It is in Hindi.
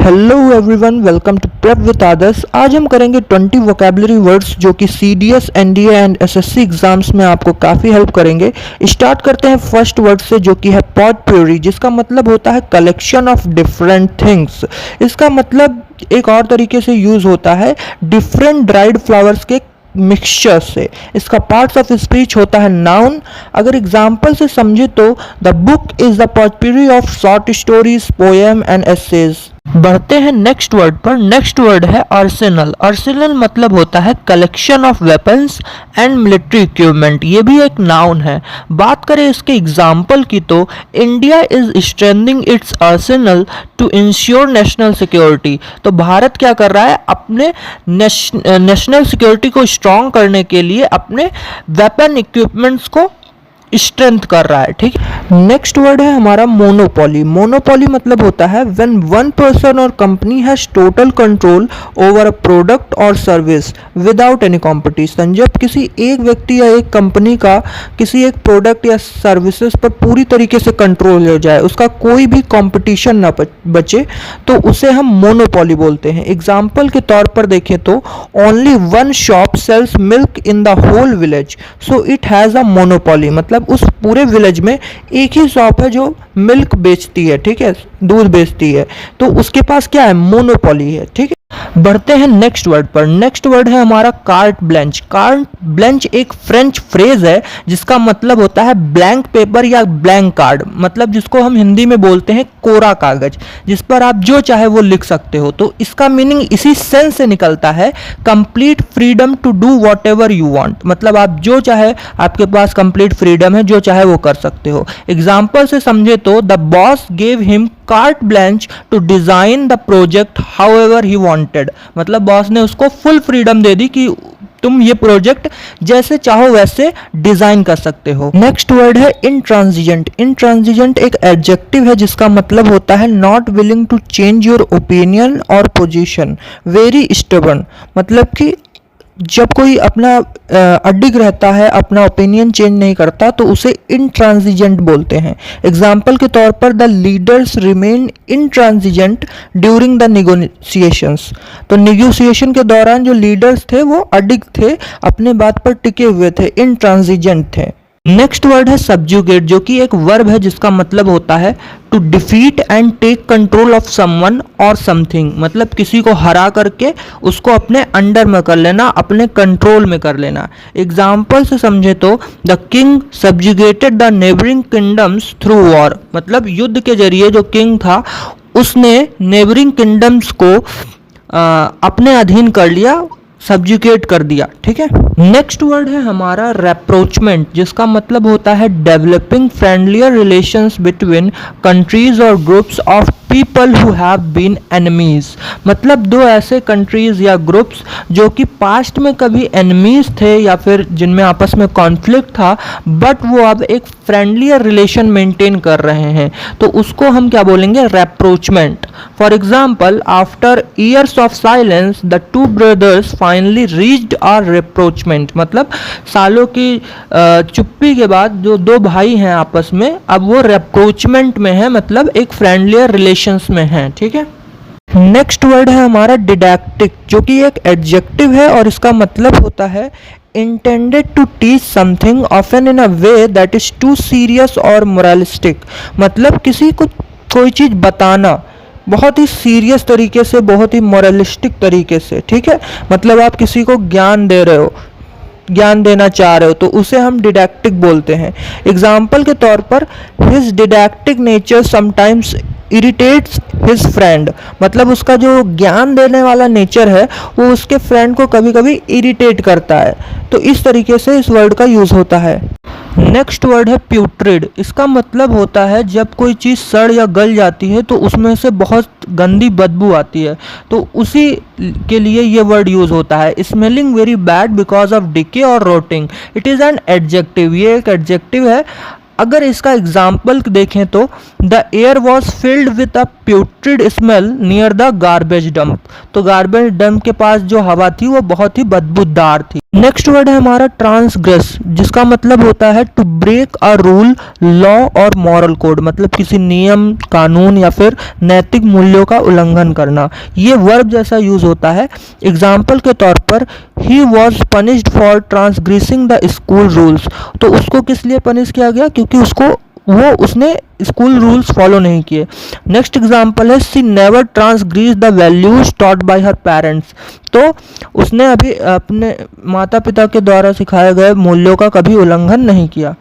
Hello everyone, welcome to prep with Adarsh. आज हम करेंगे 20 वोकेबलरी वर्ड्स जो कि CDS, NDA and SSC exams में आपको काफ़ी हेल्प करेंगे। स्टार्ट करते हैं फर्स्ट वर्ड से जो कि है पॉटपोरी, जिसका मतलब होता है कलेक्शन ऑफ डिफरेंट थिंग्स। इसका मतलब एक और तरीके से यूज़ होता है डिफरेंट ड्राइड फ्लावर्स के मिक्सचर से। इसका पार्ट्स ऑफ स्पीच होता है नाउन। अगर एग्जाम्पल से समझे तो the book is the potpourri of short stories, poem and essays. बढ़ते हैं नेक्स्ट वर्ड पर। नेक्स्ट वर्ड है आर्सेनल। आर्सेनल मतलब होता है collection of weapons and military equipment. ये भी एक नाउन है। बात करें इसके एग्जाम्पल की तो India is strengthening its arsenal to ensure national security. तो भारत क्या कर रहा है, अपने नेशनल सिक्योरिटी को स्ट्रॉन्ग करने के लिए अपने वेपन इक्विपमेंट्स को स्ट्रेंथ कर रहा है। ठीक है, नेक्स्ट वर्ड है हमारा मोनोपोली। मोनोपोली मतलब होता है व्हेन वन पर्सन और company has total control over a product और सर्विस विदाउट एनी कंपटीशन। जब किसी एक व्यक्ति या एक कंपनी का किसी एक प्रोडक्ट या सर्विसेज पर पूरी तरीके से कंट्रोल हो जाए, उसका कोई भी कंपटीशन ना बचे, तो उसे हम मोनोपोली बोलते हैं। एग्जाम्पल के तौर पर देखें तो only one shop sells milk in the whole village, so it has a monopoly. मतलब उस पूरे विलेज में एक ही शॉप है जो मिल्क बेचती है, ठीक है, दूध बेचती है, तो उसके पास क्या है, मोनोपोली है। ठीक है, बढ़ते हैं नेक्स्ट वर्ड पर। नेक्स्ट वर्ड है हमारा कार्ट ब्लैंच। कार्ट ब्लैंच एक फ्रेंच फ्रेज है जिसका मतलब होता है ब्लैंक पेपर या ब्लैंक कार्ड, मतलब जिसको हम हिंदी में बोलते हैं कोरा कागज, जिस पर आप जो चाहे वो लिख सकते हो। तो इसका मीनिंग इसी सेंस से निकलता है complete freedom to do whatever you want. मतलब आप जो चाहे, आपके पास कंप्लीट फ्रीडम है, जो चाहे वो कर सकते हो। एग्जाम्पल से समझे तो the boss gave him carte blanche to design the project however he wanted. मतलब बॉस ने उसको फुल फ्रीडम दे दी कि तुम ये प्रोजेक्ट जैसे चाहो वैसे डिजाइन कर सकते हो। नेक्स्ट वर्ड है इंट्रांजिजेंट। इंट्रांजिजेंट एक एडजेक्टिव है जिसका मतलब होता है not willing to change your opinion और पोजीशन, वेरी स्टबर्न। मतलब कि जब कोई अपना अडिग रहता है, अपना ओपिनियन चेंज नहीं करता, तो उसे इंट्रांजिजेंट बोलते हैं। एग्जाम्पल के तौर पर the leaders remain intransigent during the negotiations. तो नेगोशिएशन के दौरान जो लीडर्स थे वो अडिग थे, अपने बात पर टिके हुए थे, इंट्रांजिजेंट थे। नेक्स्ट वर्ड है सब्जुगेट, जो कि एक वर्ब है जिसका मतलब होता है to defeat and take control of someone और समथिंग। मतलब किसी को हरा करके उसको अपने अंडर में कर लेना, अपने कंट्रोल में कर लेना। एग्जाम्पल से समझे तो the king subjugated the neighbouring kingdoms through war. मतलब युद्ध के जरिए जो किंग था उसने नेबरिंग किंगडम्स को अपने अधीन कर लिया, सब्जुकेट कर दिया। ठीक है, नेक्स्ट वर्ड है हमारा रेप्रोचमेंट, जिसका मतलब होता है developing friendlier relations between countries और groups of people who have been enemies. मतलब दो ऐसे कंट्रीज या ग्रुप्स जो कि पास्ट में कभी एनिमीज थे या फिर जिनमें आपस में कॉन्फ्लिक्ट था, बट वो अब एक फ्रेंडलियर रिलेशन मेंटेन कर रहे हैं, तो उसको हम क्या बोलेंगे, rapprochement. For example, after years of silence the two brothers finally reached our rapprochement. मतलब सालों की चुप्पी के बाद जो दो भाई हैं आपस में, अब वो रेप्रोचमेंट में है, मतलब एक फ्रेंडलियर रिलेशंस में है। ठीक है, नेक्स्ट वर्ड है हमारा डिडैक्टिक, जो कि एक एडजेक्टिव है और इसका मतलब होता है intended to teach something often in a way that is too serious or moralistic। मतलब किसी को कोई चीज़ बताना बहुत ही सीरियस तरीके से, बहुत ही मोरलिस्टिक तरीके से। ठीक है, मतलब आप किसी को ज्ञान दे रहे हो, ज्ञान देना चाह रहे हो, तो उसे हम डिडैक्टिक बोलते हैं। एग्जाम्पल के तौर पर his didactic nature sometimes irritates his friend. मतलब उसका जो ज्ञान देने वाला नेचर है वो उसके फ्रेंड को कभी कभी इरिटेट करता है। तो इस तरीके से इस वर्ड का यूज़ होता है। नेक्स्ट वर्ड है प्यूट्रिड। इसका मतलब होता है जब कोई चीज़ सड़ या गल जाती है तो उसमें से बहुत गंदी बदबू आती है, तो उसी के लिए ये वर्ड यूज़ होता है। Smelling very bad because of decay और रोटिंग। इट इज़ एन एडजेक्टिव, ये एक एडजेक्टिव है। अगर इसका एग्जाम्पल देखें तो the air was filled with a प्यूट्रिड smell near the garbage dump. तो गार्बेज डंप के पास जो हवा थी वो बहुत ही बदबूदार थी। नेक्स्ट वर्ड है हमारा ट्रांसग्रेस, जिसका मतलब होता है to break a rule, law और मॉरल कोड, मतलब किसी नियम, कानून या फिर नैतिक मूल्यों का उल्लंघन करना। ये वर्ब जैसा यूज होता है। एग्जाम्पल के तौर पर he was punished for transgressing the school rules, तो उसको किस लिए पनिश किया गया, क्योंकि उसने स्कूल रूल्स फॉलो नहीं किए। नेक्स्ट एग्जाम्पल है she never transgress the values taught by her parents, तो उसने अभी अपने माता पिता के द्वारा सिखाए गए मूल्यों का कभी उल्लंघन नहीं किया।